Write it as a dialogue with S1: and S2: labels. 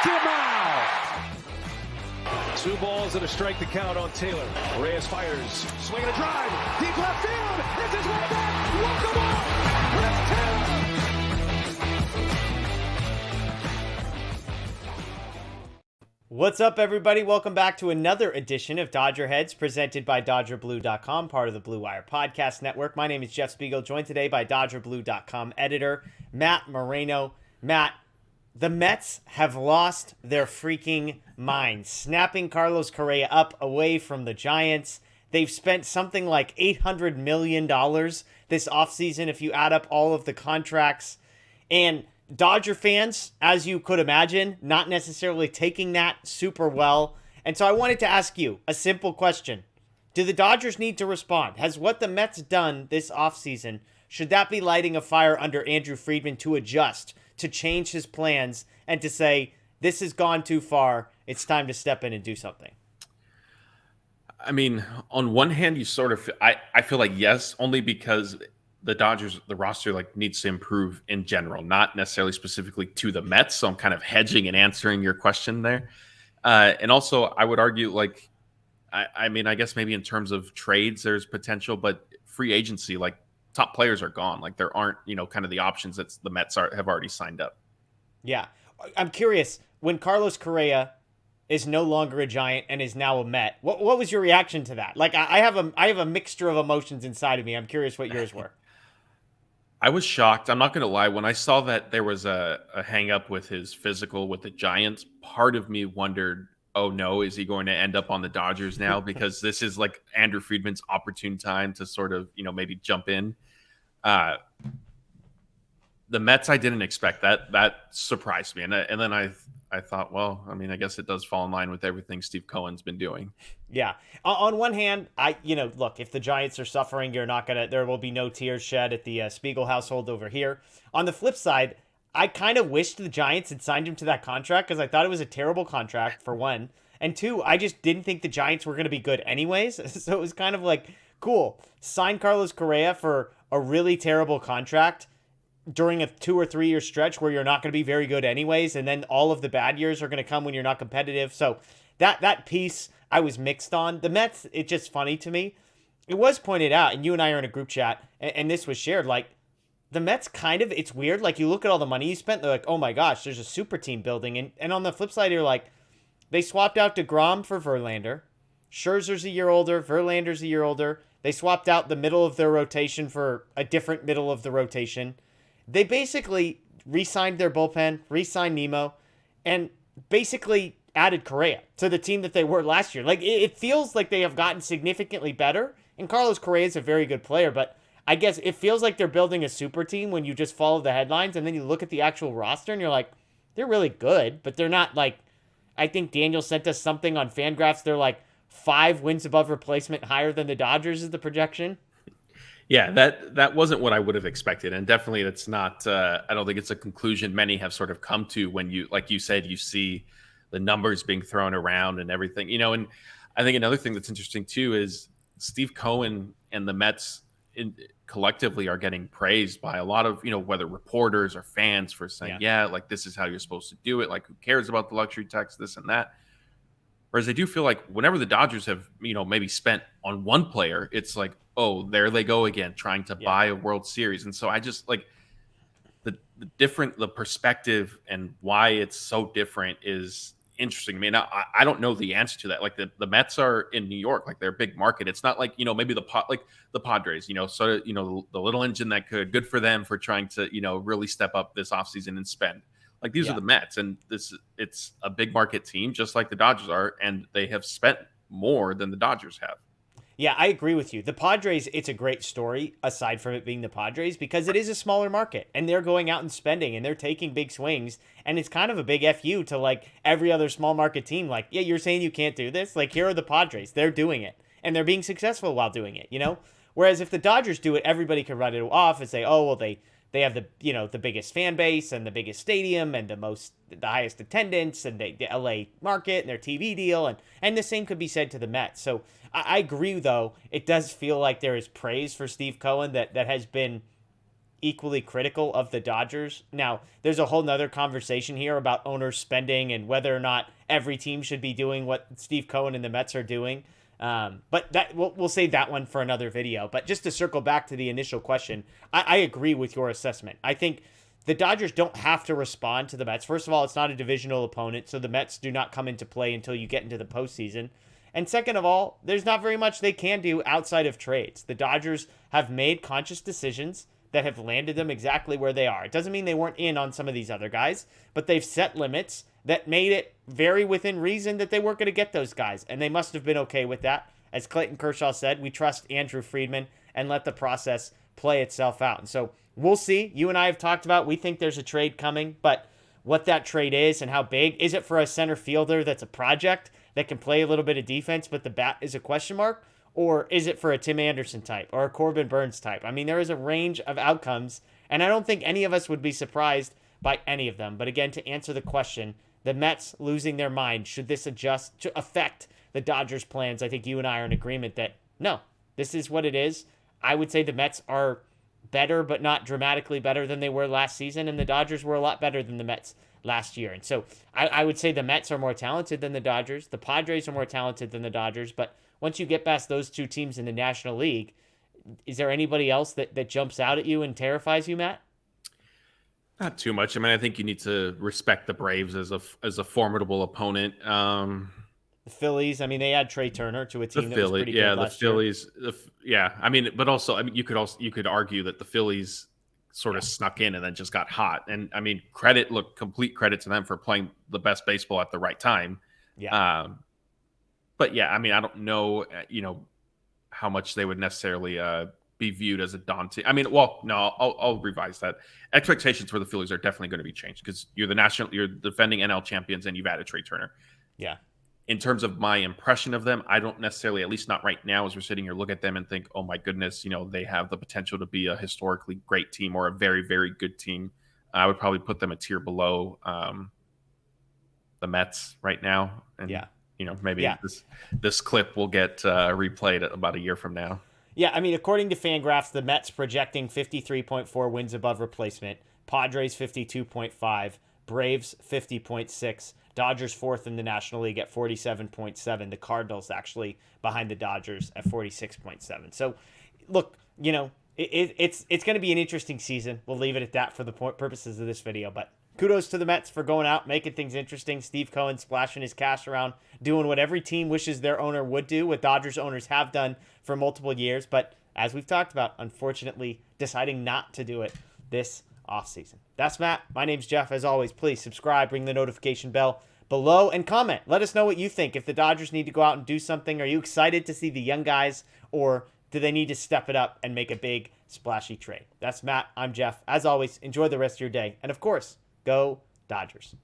S1: Two balls and a strike to count on Taylor. Reyes fires, swinging a drive, deep left field. It's his way back. Walk the ball. Chris Taylor.
S2: What's up, everybody? Welcome back to another edition of Dodger Heads, presented by DodgerBlue.com, part of the Blue Wire Podcast Network. My name is Jeff Spiegel, joined today by DodgerBlue.com editor Matt Moreno. Matt, the Mets have lost their freaking minds, snapping Carlos Correa up away from the Giants. They've spent something like $800 million this offseason if you add up all of the contracts. And Dodger fans, as you could imagine, not necessarily taking that super well. And so I wanted to ask you a simple question. Do the Dodgers need to respond? Has what the Mets done this offseason, should that be lighting a fire under Andrew Friedman to adjust, to change his plans, and to say, this has gone too far, it's time to step in and do something?
S3: I mean, on one hand, you sort of, I feel like yes, only because the Dodgers, the roster needs to improve in general, not necessarily specifically to the Mets. So I'm kind of hedging and answering your question there. And also I would argue I mean, I guess maybe in terms of trades, there's potential, but free agency, top players are gone. There aren't, kind of the options that the Mets have already signed up.
S2: Yeah. I'm curious, when Carlos Correa is no longer a Giant and is now a Met, what was your reaction to that? I have a mixture of emotions inside of me. I'm curious what yours were.
S3: I was shocked. I'm not going to lie. When I saw that there was a hang up with his physical with the Giants, part of me wondered, oh no, is he going to end up on the Dodgers now? Because this is Andrew Friedman's opportune time to sort of, maybe jump in. The Mets, I didn't expect that. That surprised me. And then I thought, well, I mean, I guess it does fall in line with everything Steve Cohen's been doing.
S2: Yeah. On one hand, look, if the Giants are suffering, there will be no tears shed at the Spiegel household over here. On the flip side, I kind of wished the Giants had signed him to that contract because I thought it was a terrible contract, for one. And two, I just didn't think the Giants were going to be good anyways. So it was kind of cool, sign Carlos Correa for a really terrible contract during a 2 or 3 year stretch where you're not going to be very good anyways, and then all of the bad years are going to come when you're not competitive. So that piece I was mixed on. The Mets, it's just funny to me. It was pointed out, and you and I are in a group chat, and this was shared, the Mets kind of, it's weird. You look at all the money you spent, they're like, oh my gosh, there's a super team building. And on the flip side, you're they swapped out DeGrom for Verlander. Scherzer's a year older. Verlander's a year older. They swapped out the middle of their rotation for a different middle of the rotation. They basically re-signed their bullpen, re-signed Nemo, and basically added Correa to the team that they were last year. It feels like they have gotten significantly better, and Carlos Correa is a very good player, but I guess it feels like they're building a super team when you just follow the headlines, and then you look at the actual roster, and you're like, they're really good, but they're not I think Daniel sent us something on Fangraphs. They're 5 wins above replacement higher than the Dodgers is the projection.
S3: Yeah, that wasn't what I would have expected. And definitely it's not, I don't think it's a conclusion many have sort of come to when you, like you said, you see the numbers being thrown around and everything, and I think another thing that's interesting too is Steve Cohen and the Mets collectively are getting praised by a lot of, whether reporters or fans for saying, this is how you're supposed to do it. Who cares about the luxury tax, this and that. Whereas I do feel whenever the Dodgers have, maybe spent on one player, it's oh, there they go again, trying to buy a World Series. And so I just the perspective and why it's so different is interesting. I mean, I don't know the answer to that. The Mets are in New York, they're a big market. It's not maybe the Padres, the little engine that good for them for trying to, really step up this offseason and spend. These are the Mets, and it's a big market team, just like the Dodgers are, and they have spent more than the Dodgers have.
S2: Yeah, I agree with you. The Padres, it's a great story, aside from it being the Padres, because it is a smaller market, and they're going out and spending, and they're taking big swings, and it's kind of a big FU to, every other small market team. Yeah, you're saying you can't do this? Here are the Padres. They're doing it, and they're being successful while doing it, Whereas if the Dodgers do it, everybody can write it off and say, oh, well, they have the biggest fan base and the biggest stadium and the highest attendance and the LA market and their TV deal. And the same could be said to the Mets. So I agree, though. It does feel like there is praise for Steve Cohen that has been equally critical of the Dodgers. Now, there's a whole nother conversation here about owners spending and whether or not every team should be doing what Steve Cohen and the Mets are doing. But that we'll save that one for another video. But just to circle back to the initial question, I agree with your assessment. I think the Dodgers don't have to respond to the Mets. First of all, it's not a divisional opponent, so the Mets do not come into play until you get into the postseason. And second of all, there's not very much they can do outside of trades. The Dodgers have made conscious decisions that have landed them exactly where they are. It doesn't mean they weren't in on some of these other guys, but they've set limits that made it very within reason that they weren't going to get those guys. And they must have been okay with that. As Clayton Kershaw said, we trust Andrew Friedman and let the process play itself out. And so we'll see. You and I have talked about, we think there's a trade coming, but what that trade is and how big, is it for a center fielder that's a project that can play a little bit of defense, but the bat is a question mark? Or is it for a Tim Anderson type or a Corbin Burns type? I mean, there is a range of outcomes, and I don't think any of us would be surprised by any of them. But again, to answer the question, the Mets losing their mind, should this adjust to affect the Dodgers' plans? I think you and I are in agreement that no, this is what it is. I would say the Mets are better, but not dramatically better than they were last season, and the Dodgers were a lot better than the Mets last year. And so I would say the Mets are more talented than the Dodgers. The Padres are more talented than the Dodgers, but once you get past those two teams in the National League, is there anybody else that jumps out at you and terrifies you, Matt?
S3: Not too much. I mean, I think you need to respect the Braves as a formidable opponent.
S2: The Phillies, I mean, they had Trey Turner to a team that was pretty good last
S3: year. I mean, but also, I mean, you could argue that the Phillies sort of snuck in and then just got hot. And I mean, complete credit to them for playing the best baseball at the right time.
S2: Yeah.
S3: But yeah, I mean, I don't know, how much they would necessarily be viewed as a daunting. I mean, well, no, I'll revise that. Expectations for the Phillies are definitely going to be changed because you're defending NL champions and you've added Trey Turner.
S2: Yeah.
S3: In terms of my impression of them, I don't necessarily, at least not right now, as we're sitting here, look at them and think, oh my goodness, they have the potential to be a historically great team or a very, very good team. I would probably put them a tier below the Mets right now. And, maybe this clip will get replayed about a year from now.
S2: Yeah, I mean, according to Fangraphs, the Mets projecting 53.4 wins above replacement, Padres 52.5, Braves 50.6, Dodgers fourth in the National League at 47.7. The Cardinals actually behind the Dodgers at 46.7. So, look, it's going to be an interesting season. We'll leave it at that for the purposes of this video. But kudos to the Mets for going out, making things interesting. Steve Cohen splashing his cash around, doing what every team wishes their owner would do, what Dodgers owners have done for multiple years. But as we've talked about, unfortunately, deciding not to do it this offseason. That's Matt. My name's Jeff. As always, please subscribe, ring the notification bell below, and comment. Let us know what you think. If the Dodgers need to go out and do something, are you excited to see the young guys, or do they need to step it up and make a big, splashy trade? That's Matt. I'm Jeff. As always, enjoy the rest of your day. And of course, go Dodgers.